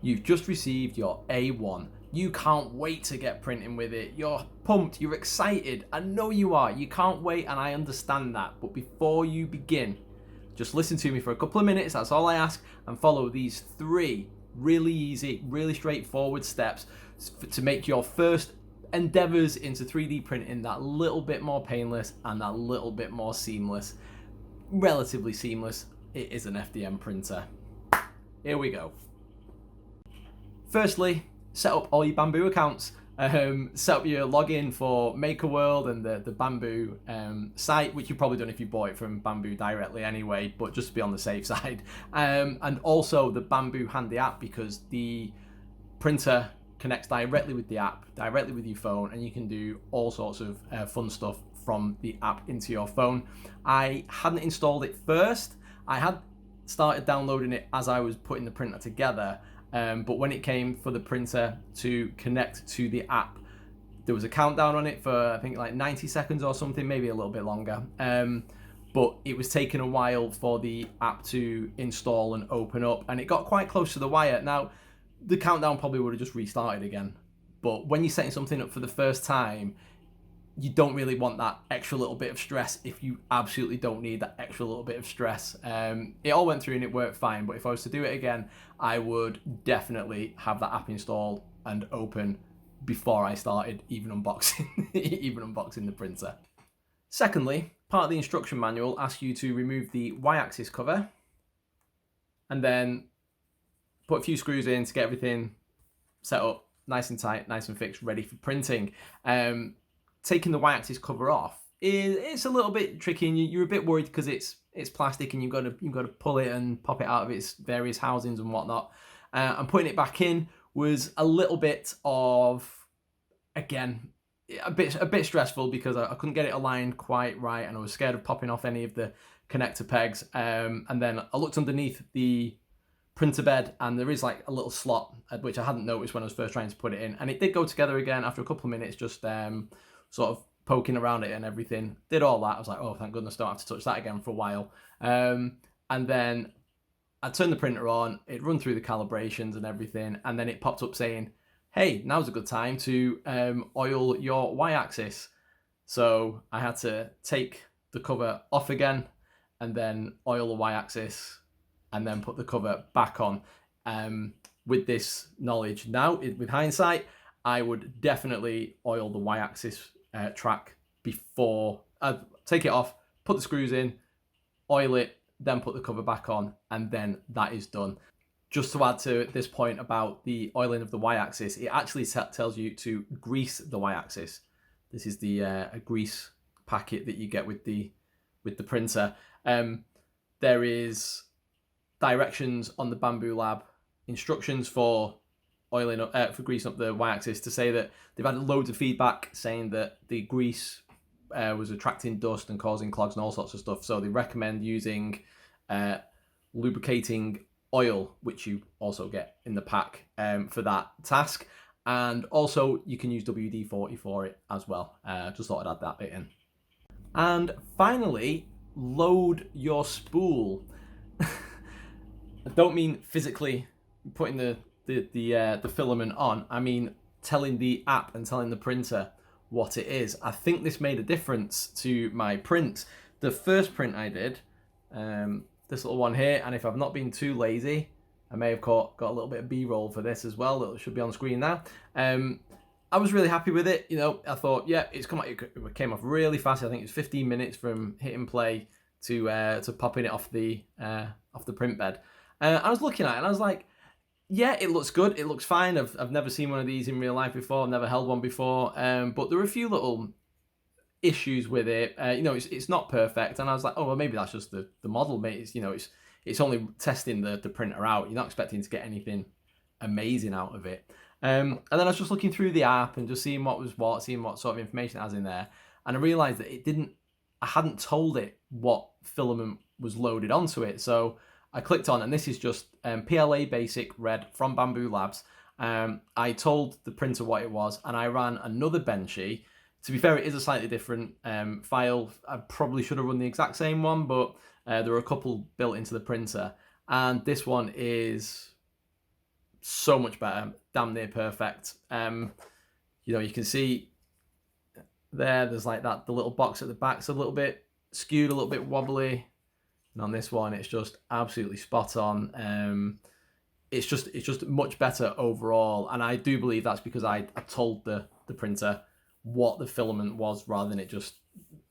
You've just received your A1. You can't wait to get printing with it. You're pumped, you're excited. I know you are. You can't wait, and I understand that. But before you begin, just listen to me for a couple of minutes, that's all I ask, and follow these 3 really easy, really straightforward steps to make your first endeavors into 3D printing that little bit more painless and that little bit more seamless. Relatively seamless. It is an FDM printer. Here we go. Firstly, set up all your Bambu accounts. Set up your login for MakerWorld and the Bambu site, which you've probably done if you bought it from Bambu directly anyway, but just to be on the safe side. And also the Bambu Handy app, because the printer connects directly with the app, directly with your phone, and you can do all sorts of fun stuff from the app into your phone. I hadn't installed it first. I had started downloading it as I was putting the printer together. But when it came for the printer to connect to the app, there was a countdown on it for I think like 90 seconds or something, maybe a little bit longer. But it was taking a while for the app to install and open up, and it got quite close to the wire. Now, the countdown probably would have just restarted again. But when you're setting something up for the first time, you don't really want that extra little bit of stress if you absolutely don't need that extra little bit of stress. It all went through and it worked fine, but if I was to do it again, I would definitely have that app installed and open before I started even unboxing the printer. Secondly, part of the instruction manual asks you to remove the Y-axis cover and then put a few screws in to get everything set up nice and tight, nice and fixed, ready for printing. Taking the Y-axis cover off it's a little bit tricky, and you're a bit worried because it's plastic and you've got to pull it and pop it out of its various housings and whatnot. And putting it back in was a little bit of, again, a bit stressful because I couldn't get it aligned quite right, and I was scared of popping off any of the connector pegs. And then I looked underneath the printer bed, and there is like a little slot which I hadn't noticed when I was first trying to put it in, and it did go together again after a couple of minutes, just sort of poking around it and everything. Did all that. I was like, oh, thank goodness, don't have to touch that again for a while. And then I turned the printer on, it run through the calibrations and everything, and then it popped up saying, hey, now's a good time to oil your Y-axis. So I had to take the cover off again and then oil the Y-axis and then put the cover back on. With this knowledge now, with hindsight, I would definitely oil the Y-axis track before, take it off, put the screws in, oil it, then put the cover back on, and then that is done. Just to add to this point about the oiling of the Y-axis, it actually tells you to grease the Y-axis. This is the a grease packet that you get with the printer. There is directions on the Bambu Lab instructions for oiling up, for greasing up the Y-axis, to say that they've had loads of feedback saying that the grease was attracting dust and causing clogs and all sorts of stuff. So they recommend using lubricating oil, which you also get in the pack for that task. And also you can use WD-40 for it as well. Just thought I'd add that bit in. And finally, load your spool. I don't mean physically putting the filament on. I mean telling the app and telling the printer what it is. I think this made a difference to my print. The first print I did, this little one here, and if I've not been too lazy, I may have got a little bit of B-roll for this as well that should be on screen now. I was really happy with it. You know, I thought, yeah, it came off really fast. I think it was 15 minutes from hitting play to popping it off the print bed. I was looking at it and I was like, yeah, it looks good. It looks fine. I've never seen one of these in real life before. I've never held one before. But there were a few little issues with it. You know, it's not perfect. And I was like, oh, well, maybe that's just the model, mate. It's only testing the printer out. You're not expecting to get anything amazing out of it. And then I was just looking through the app and just seeing what was what, seeing what sort of information it has in there. And I realized that I hadn't told it what filament was loaded onto it. So I clicked on, and this is just PLA Basic Red from Bambu Labs. I told the printer what it was, and I ran another Benchy. To be fair, it is a slightly different file. I probably should have run the exact same one, but there are a couple built into the printer. And this one is so much better, damn near perfect. You know, you can see there's like that, the little box at the back's a little bit skewed, a little bit wobbly, and on this one it's just absolutely spot on. It's just much better overall, and I do believe that's because I told the printer what the filament was rather than it just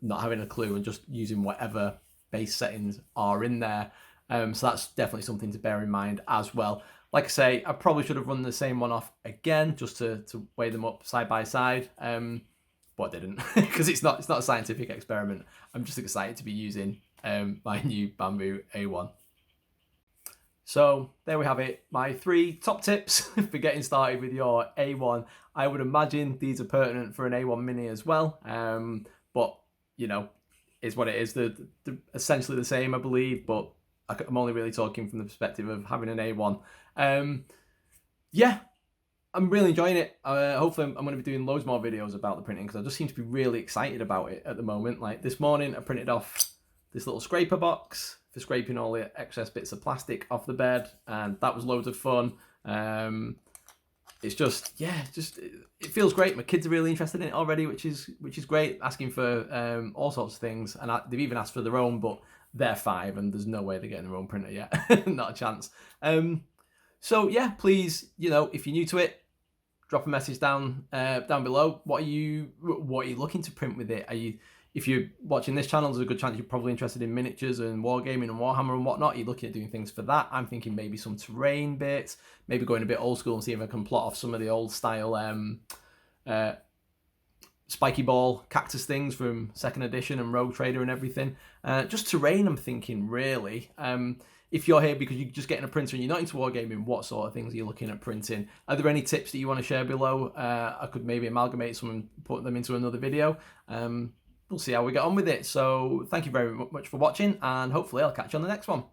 not having a clue and just using whatever base settings are in there. So that's definitely something to bear in mind as well. Like I say, I probably should have run the same one off again just to weigh them up side by side, but I didn't because it's not a scientific experiment. I'm just excited to be using my new Bambu A1. So there we have it, my 3 top tips for getting started with your A1. I would imagine these are pertinent for an A1 Mini as well, but you know, is what it is. They're essentially the same, I believe, but I'm only really talking from the perspective of having an A1. Yeah, I'm really enjoying it. Hopefully I'm going to be doing loads more videos about the printing because I just seem to be really excited about it at the moment. Like this morning, I printed off this little scraper box for scraping all the excess bits of plastic off the bed, and that was loads of fun. It's just, yeah, it feels great. My kids are really interested in it already, which is great. Asking for all sorts of things, and they've even asked for their own, but they're 5 and there's no way they're getting their own printer yet. Not a chance. So yeah, please, you know, if you're new to it, drop a message down below. What are you looking to print with it? If you're watching this channel, there's a good chance you're probably interested in miniatures and wargaming and Warhammer and whatnot. You're looking at doing things for that. I'm thinking maybe some terrain bits, maybe going a bit old school and see if I can plot off some of the old style spiky ball cactus things from 2nd edition and Rogue Trader and everything. Just terrain, I'm thinking, really. If you're here because you're just getting a printer and you're not into wargaming, what sort of things are you looking at printing? Are there any tips that you want to share below? I could maybe amalgamate some and put them into another video. We'll see how we get on with it. So thank you very much for watching, and hopefully I'll catch you on the next one.